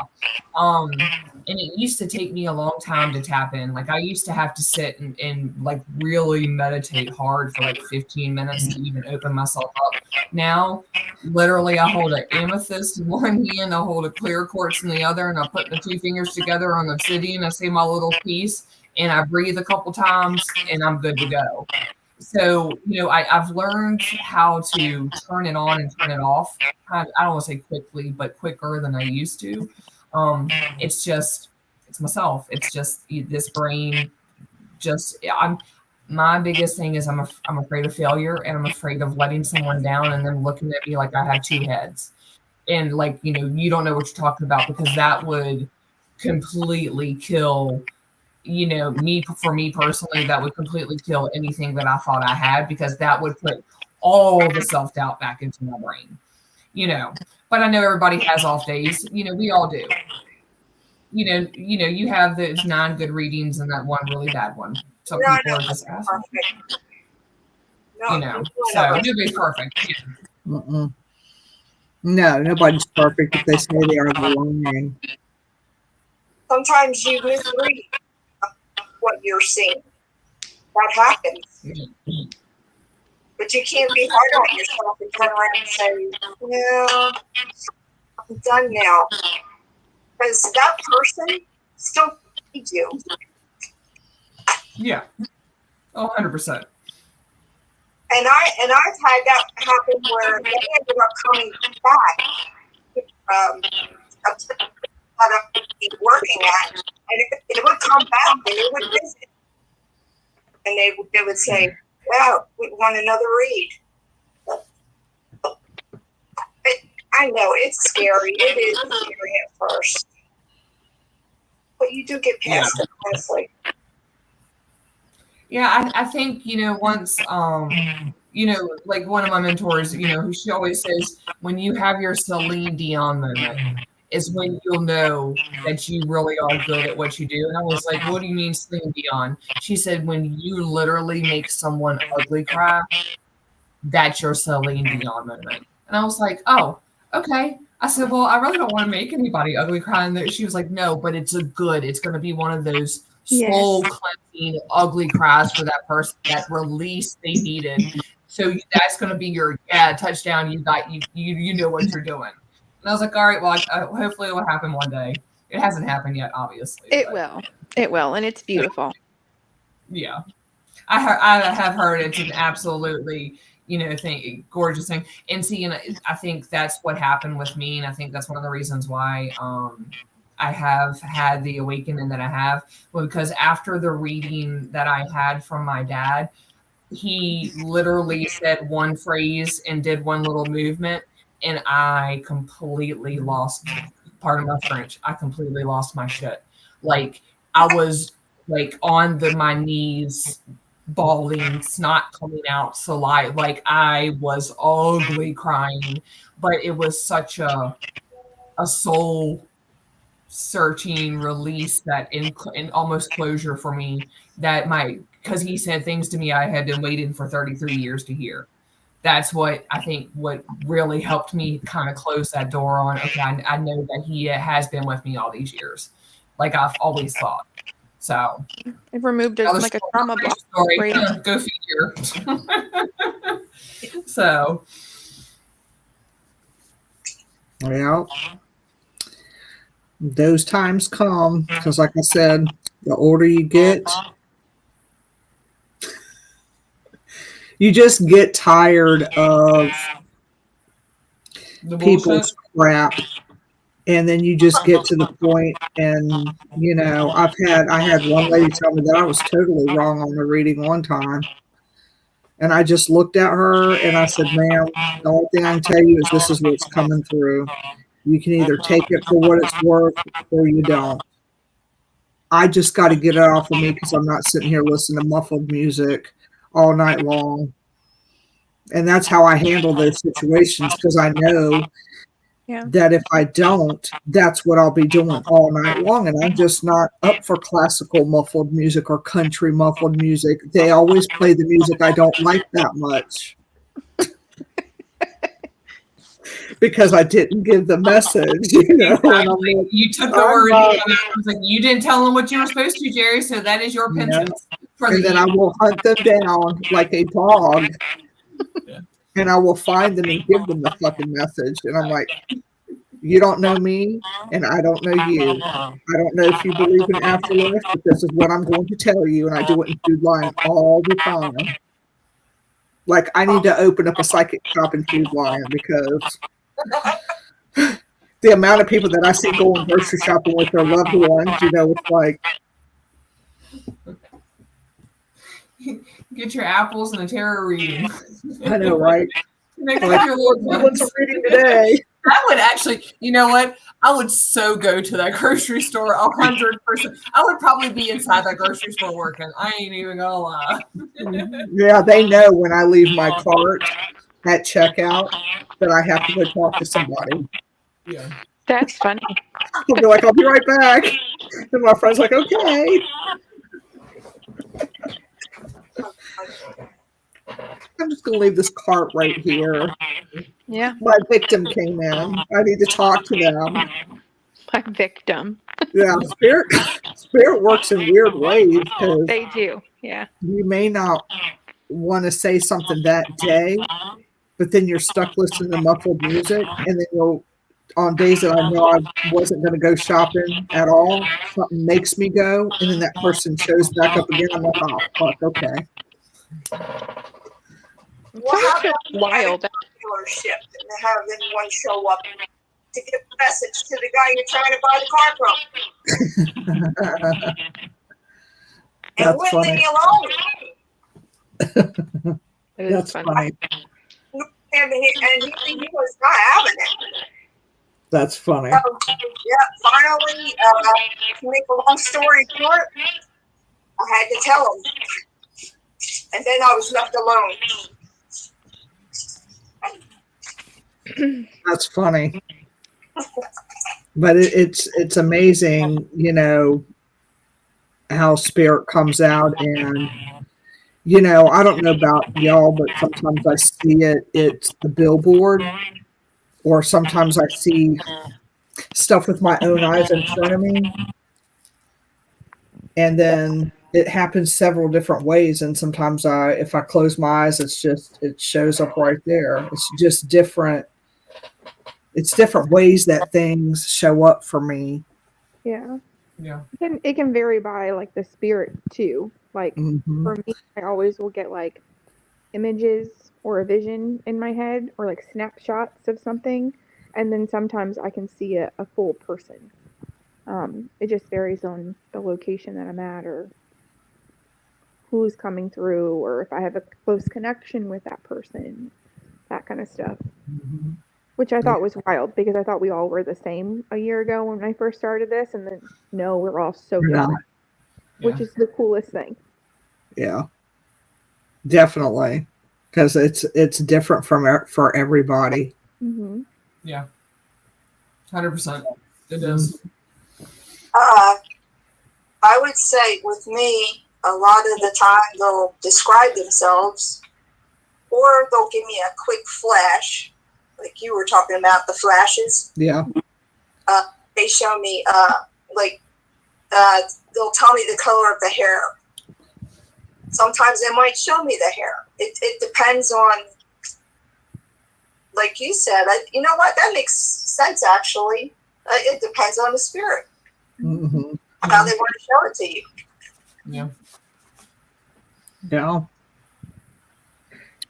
And it used to take me a long time to tap in. Like I used to have to sit and like really meditate hard for like 15 minutes to even open myself up. Now, literally, I hold an amethyst in one hand, I hold a clear quartz in the other, and I put the two fingers together on the obsidian. I say my little piece, and I breathe a couple times, and I'm good to go. So, you know, I've learned how to turn it on and turn it off. I don't want to say quickly, but quicker than I used to. It's myself. It's just this brain. My biggest thing is I'm afraid of failure, and I'm afraid of letting someone down and then looking at me like I have two heads. And like, you know, you don't know what you're talking about, because that would completely kill, you know, for me personally, that would completely kill anything that I thought I had, because that would put all the self-doubt back into my brain, you know. But I know everybody has off days, you know, we all do. You know, you have those 9 good readings and that one really bad one. Some people are just assholes. You know, so nobody's perfect. No, nobody's perfect. If they say they are, they're lying. Sometimes you misread what you're seeing. That happens. But you can't be hard on yourself and turn around and say, "No, I'm done now." Because that person still needs you. Yeah. Oh, 100%. And I've had that happen where they ended up coming back up to that I'm working at, and it would come back and they would visit, and they would say, "Wow, we want another read." I know it's scary. It is scary at first, but you do get past it, honestly. Yeah, I think, once, like one of my mentors, who she always says, when you have your Celine Dion moment is when you'll know that you really are good at what you do. And I was like, what do you mean Celine Dion? She said, when you literally make someone ugly cry, that's your Celine Dion moment. And I was like, oh, okay. I said, well, I really don't want to make anybody ugly cry. And she was like, no, but it's going to be one of those soul cleansing, ugly cries for that person, that release they needed. So that's going to be your touchdown. You know what you're doing. And I was like, all right, well, hopefully it will happen one day. It hasn't happened yet, obviously. It will, and it's beautiful. Yeah, I have heard it's an absolutely gorgeous thing. And see, I think that's what happened with me, and I think that's one of the reasons why I have had the awakening that I have. Well, because after the reading that I had from my dad, he literally said one phrase and did one little movement, and I completely lost, pardon my French, I completely lost my shit. Like, I was like on my knees, bawling, snot coming out, saliva, like I was ugly crying, but it was such a soul searching release that in almost closure for me, that because he said things to me I had been waiting for 33 years to hear. That's what I think what really helped me kind of close that door on, okay, I know that he has been with me all these years, like I've always thought. So it removed it like a trauma block. Story. Go figure. So well, those times come, because like I said, the older you get, you just get tired of people's crap, and then you just get to the point, and I had one lady tell me that I was totally wrong on the reading one time, and I just looked at her and I said, ma'am, the only thing I can tell you is this is what's coming through. You can either take it for what it's worth or you don't. I just got to get it off of me, because I'm not sitting here listening to muffled music all night long. And that's how I handle those situations, because I know that if I don't, that's what I'll be doing all night long. And I'm just not up for classical muffled music or country muffled music. They always play the music I don't like that much. Because I didn't give the message, Exactly. You took the word. I was like, you didn't tell them what you were supposed to, Geri. So that is your penance. And then I will hunt them down like a dog, and I will find them and give them the fucking message. And I'm like, you don't know me, and I don't know you. I don't know if you believe in afterlife, but this is what I'm going to tell you. And I do it in Food Lion all the time. Like, I need to open up a psychic shop in Food Lion, because the amount of people that I see going grocery shopping with their loved ones, it's like, get your apples and a tarot reading. I know, right? Like, what's a reading today? I would actually, you know what? I would so go to that grocery store 100%. I would probably be inside that grocery store working. I ain't even gonna lie. Yeah, they know when I leave my cart at checkout that I have to go talk to somebody. Yeah. That's funny. I'll be like, I'll be right back. And my friend's like, okay. I'm just going to leave this cart right here. Yeah. My victim came in. I need to talk to them. My victim. Yeah, spirit works in weird ways. They do, yeah. You may not want to say something that day, but then you're stuck listening to muffled music, and then on days that I know I wasn't going to go shopping at all, something makes me go, and then that person shows back up again. I'm like, oh, fuck, okay. What wild. Dealership and have anyone show up to give a message to the guy you're trying to buy the car from? And wouldn't leave me alone. That's funny. And he was not having it. That's funny. So, yeah, finally, to make a long story short, I had to tell him. And then I was left alone. That's funny. But it's amazing, you know, how spirit comes out. And, you know, I don't know about y'all, but sometimes I see it's the billboard, or sometimes I see stuff with my own eyes in front of me. And then it happens several different ways. And sometimes if I close my eyes, it shows up right there. It's just different. It's different ways that things show up for me. Yeah. Yeah. It can vary by like the spirit too. Like Mhm. for me, I always will get like images or a vision in my head, or like snapshots of something, and then sometimes I can see a full person. It just varies on the location that I'm at, or who's coming through, or if I have a close connection with that person, that kind of stuff. Mhm. Which I thought was wild, because I thought we all were the same a year ago when I first started this, and then no, we're all so We're not. different, which is the coolest thing. Yeah, definitely, because it's different for everybody. Mm-hmm. Yeah. 100%. It is. I would say with me, a lot of the time they'll describe themselves, or they'll give me a quick flash, like you were talking about the flashes. Yeah. They show me, they'll tell me the color of the hair. Sometimes they might show me the hair. It depends on, like you said, you know what? That makes sense, actually. It depends on the spirit, Mm-hmm. how they want to show it to you. Yeah. Yeah.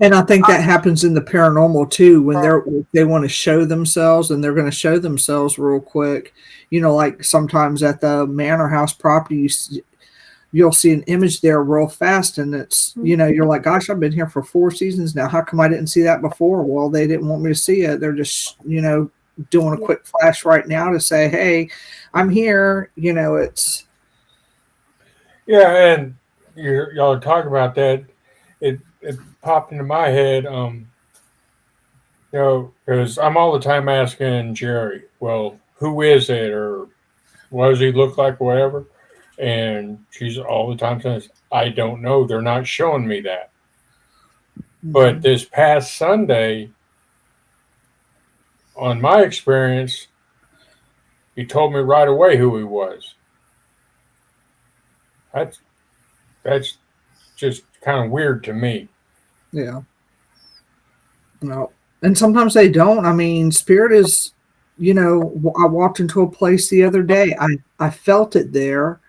And I think that happens in the paranormal too, when they want to show themselves, and they're going to show themselves real quick. You know, like sometimes at the manor house property, you'll see an image there real fast, and it's, you know, you're like, gosh, I've been here for 4 seasons now. How come I didn't see that before? Well, they didn't want me to see it. They're just, you know, doing a quick flash right now to say, hey, I'm here. You know, it's. Yeah, and y'all talk about that. It popped into my head, you know, because I'm all the time asking Geri, well, who is it, or what does he look like, or whatever, and she's all the time saying, I don't know. They're not showing me that. But this past Sunday, on my experience, he told me right away who he was. That's just kind of weird to me. Yeah. No. And sometimes they don't. I mean, spirit is, you know, I walked into a place the other day. I felt it there.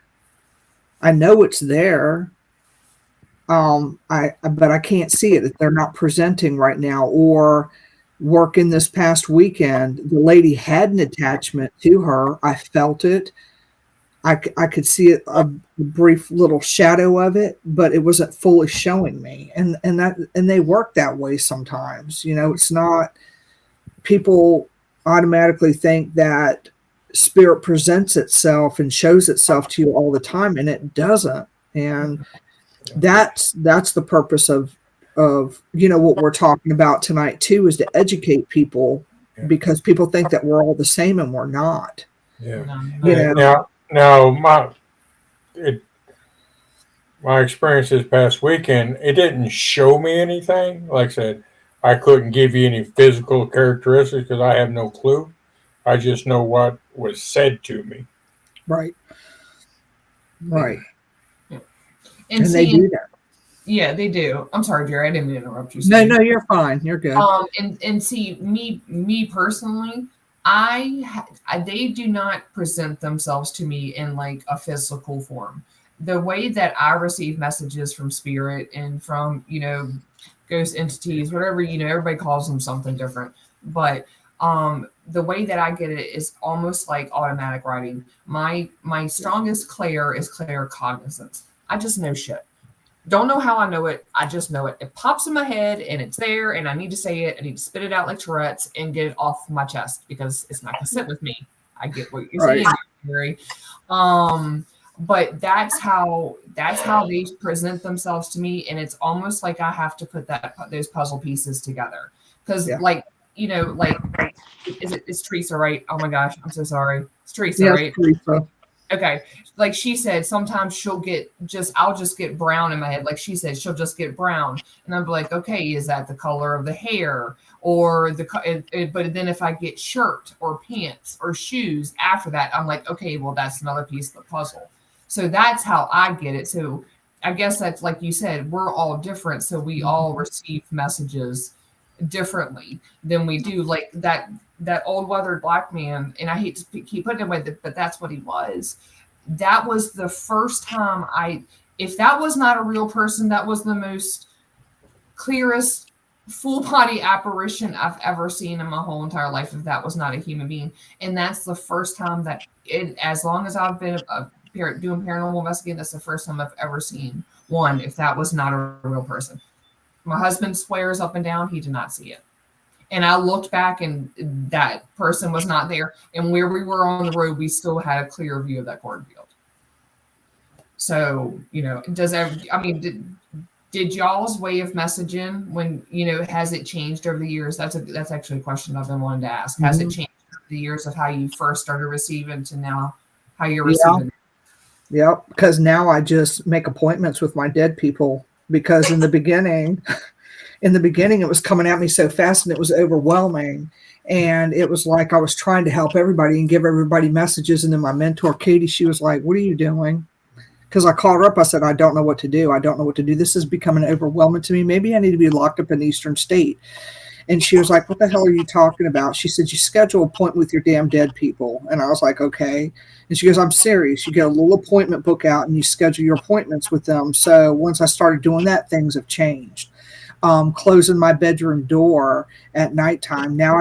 I know it's there. But I can't see it. They're not presenting right now. Or working this past weekend, the lady had an attachment to her. I felt it. I could see it, a brief little shadow of it, but it wasn't fully showing me. And they work that way sometimes. You know, it's not, people automatically think that spirit presents itself and shows itself to you all the time, and it doesn't. And that's the purpose of you know, what we're talking about tonight too, is to educate people, because people think that we're all the same, and we're not. Yeah. You know? Now my experience this past weekend, it didn't show me anything. Like I said, I couldn't give you any physical characteristics because I have no clue. I just know what was said to me. Right. Right. And they do that. Yeah, they do. I'm sorry, Geri, I didn't mean to interrupt you. No, you're fine. You're good. And see, me personally, they do not present themselves to me in like a physical form. The way that I receive messages from spirit and from, you know, ghost entities, whatever, you know, everybody calls them something different, but the way that I get it is almost like automatic writing. My strongest clair is claircognizance. I just know shit. Don't know how I know it. I just know it. It pops in my head and it's there and I need to say it. I need to spit it out like Tourette's and get it off my chest because it's not going to sit with me. I get what you're saying, Geri. But that's how they present themselves to me. And it's almost like I have to put those puzzle pieces together. Because it's Teresa, right? Oh my gosh, I'm so sorry. It's Teresa, right? Teresa. Okay. Like she said, sometimes I'll just get brown in my head. Like she said, she'll just get brown. And I'm like, okay, is that the color of the hair or but then if I get shirt or pants or shoes after that, I'm like, okay, well, that's another piece of the puzzle. So that's how I get it. So I guess that's like you said, we're all different. So we all receive messages differently than we do. Like that old weathered black man, and I hate to keep putting it away, but that's what he was. That was the first time if that was not a real person, that was the most clearest full body apparition I've ever seen in my whole entire life, if that was not a human being. And that's the first time that as long as I've been doing paranormal investigating, that's the first time I've ever seen one, if that was not a real person. My husband swears up and down he did not see it. And I looked back and that person was not there. And where we were on the road, we still had a clear view of that cornfield. So, did y'all's way of messaging when, has it changed over the years? That's actually a question I've been wanting to ask. Has it changed over the years of how you first started receiving to now how you're receiving? Yep. Because now I just make appointments with my dead people, because in the beginning, it was coming at me so fast and it was overwhelming. And it was like I was trying to help everybody and give everybody messages. And then my mentor, Katie, she was like, what are you doing? Because I called her up. I said, I don't know what to do. This is becoming overwhelming to me. Maybe I need to be locked up in Eastern State. And she was like, what the hell are you talking about? She said, you schedule an appointment with your damn dead people. And I was like, okay. And she goes, I'm serious. You get a little appointment book out and you schedule your appointments with them. So once I started doing that, things have changed. Closing my bedroom door at nighttime. Now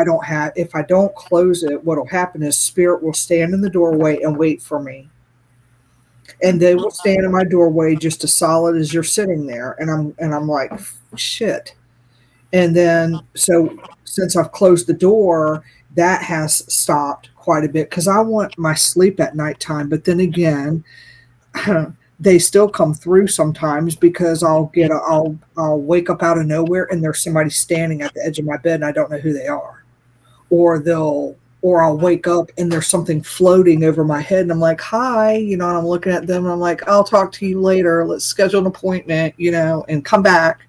if I don't close it, what'll happen is spirit will stand in the doorway and wait for me. And they will stand in my doorway just as solid as you're sitting there. And I'm like, shit. And then, so since I've closed the door, that has stopped quite a bit, because I want my sleep at nighttime. But then again, they still come through sometimes, because I'll wake up out of nowhere and there's somebody standing at the edge of my bed and I don't know who they are. Or I'll wake up and there's something floating over my head and I'm like, hi, and I'm looking at them and I'm like, I'll talk to you later. Let's schedule an appointment, and come back.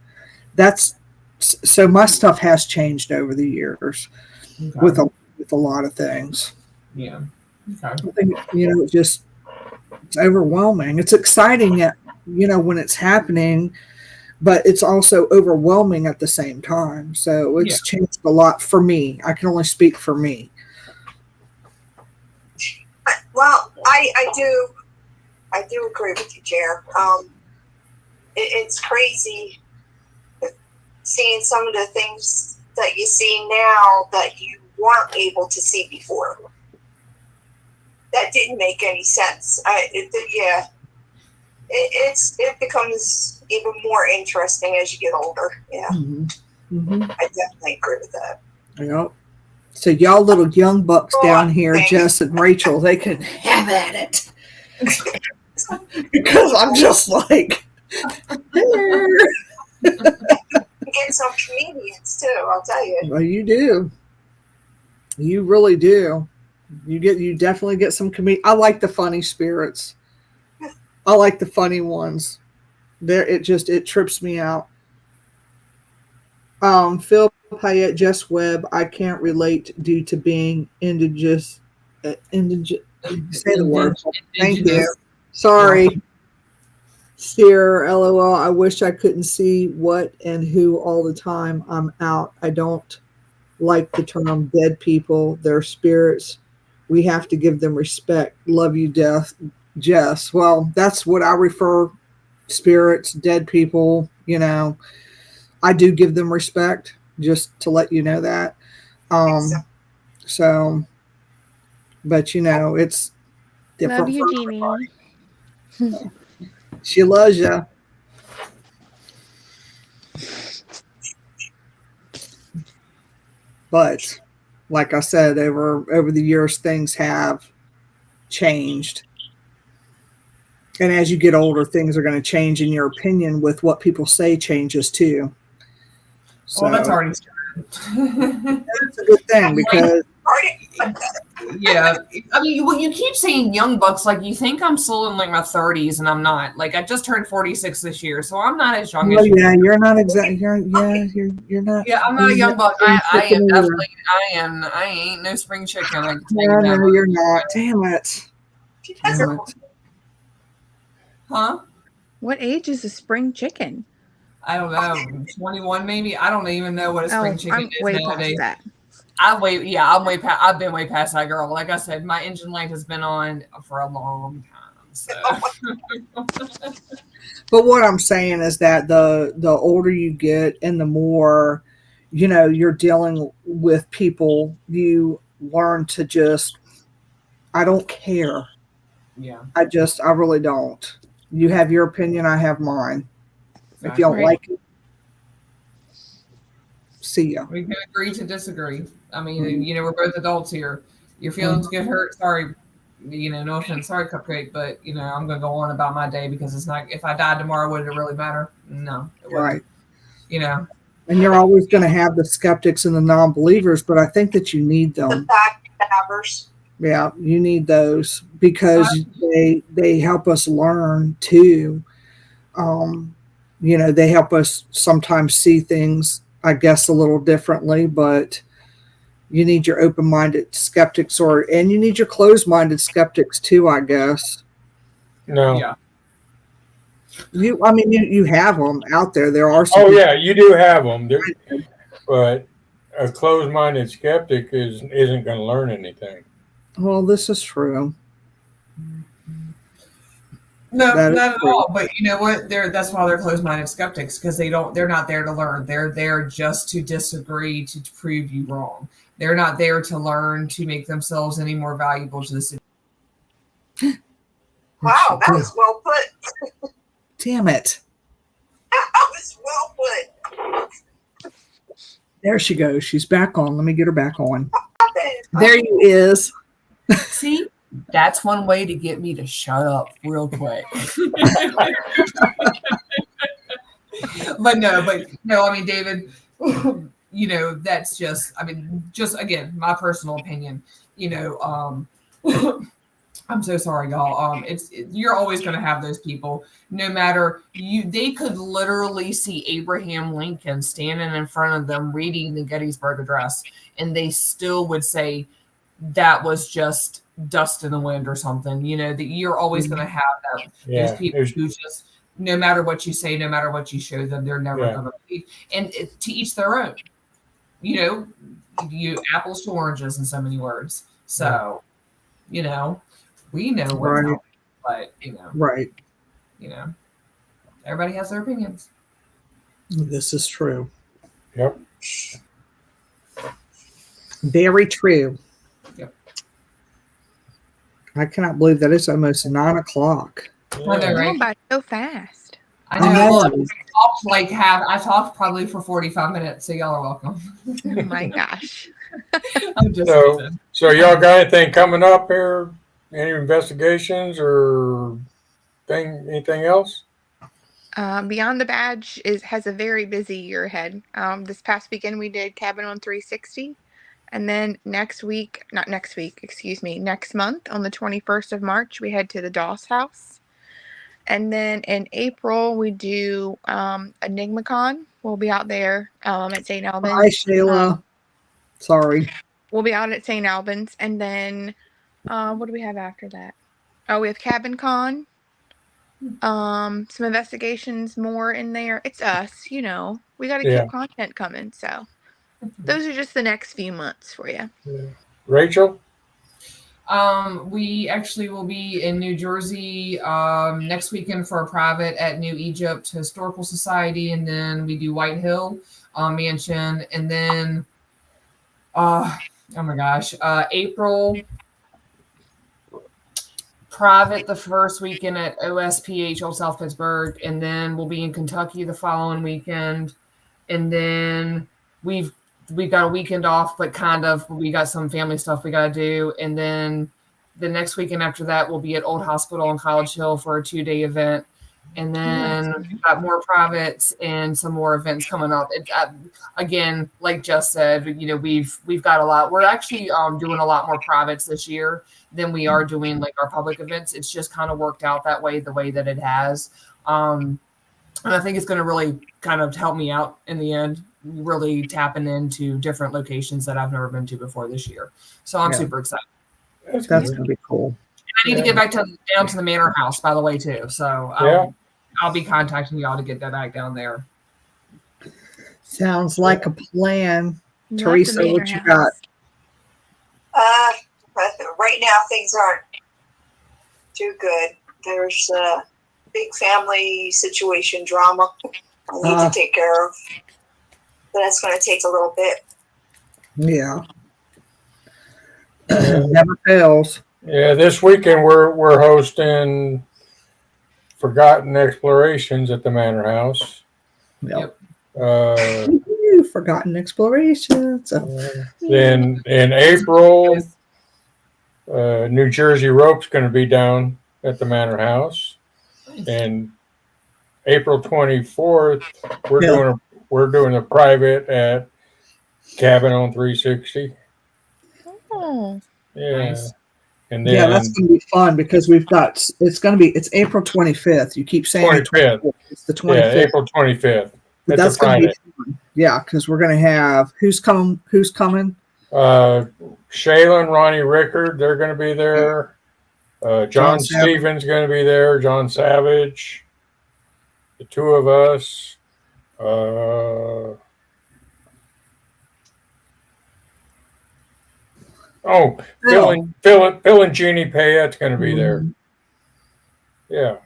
So my stuff has changed over the years with a lot of things. Yeah. Okay. I think, it's overwhelming. It's exciting when it's happening, but it's also overwhelming at the same time. So it's changed a lot for me. I can only speak for me. Well, I do agree with you, Jer. It's crazy seeing some of the things that you see now that you weren't able to see before. That didn't make any sense. It becomes even more interesting as you get older. Yeah, I definitely agree with that. Yep. So y'all little young bucks down here, Jess and Rachel, they can have at it. Because I'm just like, get some comedians too, I'll tell you. Well, you do. You really do. You definitely get some I like the funny spirits. I like the funny ones. It trips me out. Phil Payette, Jenn Webb, I can't relate due to being indigenous. Say the word. Thank you. Sorry. Steer, LOL. I wish I couldn't see what and who all the time. I'm out. I don't like the term dead people. They're spirits. We have to give them respect. Love you, Jess. Well, that's what I refer. Spirits, dead people, I do give them respect, just to let you know that. So, but it's different. Love you, Jeannie. She loves you. But like I said, over the years, things have changed. And as you get older, things are going to change, in your opinion, with what people say changes too. So Well, that's already started. that's a good thing because Yeah, I mean, well, you keep saying young bucks, like you think I'm still in like my 30s, and I'm not. Like I just turned 46 this year, so I'm not as young as you. yeah, you're not exactly. You're not. Yeah, I'm not a young buck. I am definitely. I ain't no spring chicken. I can tell you that. No, you're not. Damn it. Damn it. Huh? What age is a spring chicken? I don't know. 21 maybe. I don't even know what a spring chicken I'm is way nowadays. past that. I'm way past. I've been way past that, girl. Like I said, my engine light has been on for a long time. So. But what I'm saying is that the older you get and the more, you're dealing with people, you learn to just, I don't care. Yeah. I really don't. You have your opinion, I have mine. Exactly. If you don't like it, see ya. We can agree to disagree. I mean, we're both adults here. Your feelings get hurt. Sorry, no offense. Sorry, Cupcake, but I'm gonna go on about my day because it's not. If I died tomorrow, would it really matter? No, it wouldn't. Right. And you're always going to have the skeptics and the non-believers, but I think that you need them. Yeah, you need those because they help us learn too. They help us sometimes see things, I guess, a little differently, but you need your open-minded skeptics and you need your closed-minded skeptics too, I guess. No. Yeah. You have them out there. There are some. Oh yeah, you do have them, but a closed-minded skeptic isn't going to learn anything. Well, this is true. No, not at all. But you know what? That's why they're closed-minded skeptics, because they're not there to learn. They're there just to disagree, to prove you wrong. They're not there to learn, to make themselves any more valuable to the situation. Wow, that was well put. Damn it. That was well put. There she goes. She's back on. Let me get her back on. There you is. See? That's one way to get me to shut up real quick. But no, I mean, David, that's just again, my personal opinion, I'm so sorry, y'all. You're always going to have those people, no matter they could literally see Abraham Lincoln standing in front of them reading the Gettysburg Address, and they still would say that was just dust in the wind or something. That you're always going to have that. Yeah, there's people who just, no matter what you say, no matter what you show them, they're never going to believe. And to each their own. You apples to oranges in so many words. So, we know what's happening, but right. Everybody has their opinions. This is true. Yep. Very true. Yep. I cannot believe that it's almost 9:00. I know, right? Going by so fast. I know. Look, I talked probably for 45 minutes, so y'all are welcome. Oh my gosh. I'm just kidding. So y'all got anything coming up here? Any investigations or anything else? Beyond the Badge has a very busy year ahead. This past weekend we did Cabin on 360. And then next month, on the 21st of March, we head to the Doss House. And then in April, we do EnigmaCon. We'll be out there at St. Albans. Hi, Sheila. Sorry. We'll be out at St. Albans. And then what do we have after that? Oh, we have Cabin Con. Some investigations more in there. It's us, we got to keep content coming. So those are just the next few months for you. Yeah. Rachel? We actually will be in New Jersey next weekend for a private at New Egypt Historical Society, and then we do White Hill Mansion, and then April private the first weekend at OSPH Old South Pittsburgh, and then we'll be in Kentucky the following weekend. and then we've got a weekend off, but kind of we got some family stuff we got to do, and then the next weekend after that we'll be at Old Hospital on College Hill for a 2-day event, and then we've got more privates and some more events coming up. Again, like Jess said, you know, we've got a lot. We're actually doing a lot more privates this year than we are doing like our public events. It's just kind of worked out that way, the way that it has. And I think it's going to really kind of help me out in the end, really tapping into different locations that I've never been to before this year. So I'm super excited. That's going to be cool. I need to get back down to the Manor House, by the way, too. So I'll be contacting y'all to get that back down there. Sounds like a plan. Teresa, what you got? Right now, things aren't too good. There's a big family situation drama I need to take care of. But that's going to take a little bit. Yeah. Never fails. Yeah, this weekend we're hosting Forgotten Explorations at the Manor House. Yep. Forgotten Explorations. Then in April, New Jersey Rope's going to be down at the Manor House, and April 24th we're doing a private at Cabin on 360. Oh, yeah. Nice. And then that's going to be fun because it's April 25th. You keep saying 25th. It's the 25th. Yeah, April 25th. That's going to be fun. Yeah, because we're going to have who's coming? Shayla and Ronnie Rickard, they're going to be there. John Stevens going to be there. John Savage. The two of us. Phil and Jeannie Payette's going to be there. Yeah.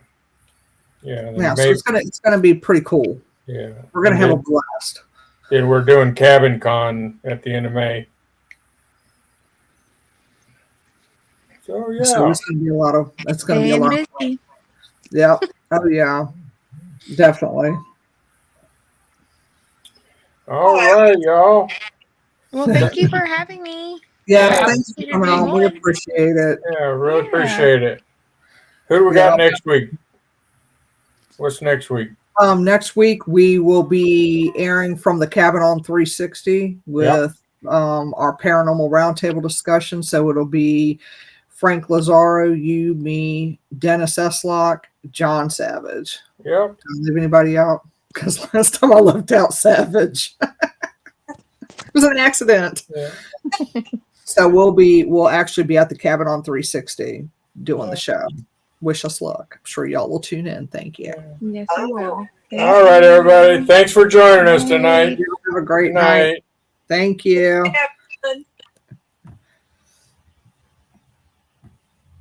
Yeah. So it's going to be pretty cool. Yeah. We're going to have a blast. Then we're doing Cabin Con at the end of May. So yeah. So it's going to be a lot of. It's going to be a lot. busy. Yeah. Oh yeah. Definitely. All right, y'all. Well, thank you for having me. Yeah, thanks for coming on. We appreciate it. Yeah, really appreciate it. Who do we got next week? What's next week? Next week we will be airing from the Cabin on 360 with our paranormal roundtable discussion. So it'll be Frank Lazaro, you, me, Dennis Eslock, John Savage. Yep. Did I leave anybody out? Because last time I left out Savage. It was an accident. Yeah. So we'll actually be at the Cabin on 360 doing the show. Wish us luck. I'm sure y'all will tune in. Thank you. Yes, I will. All right, everybody. Thanks for joining us tonight. Have a great night. Thank you.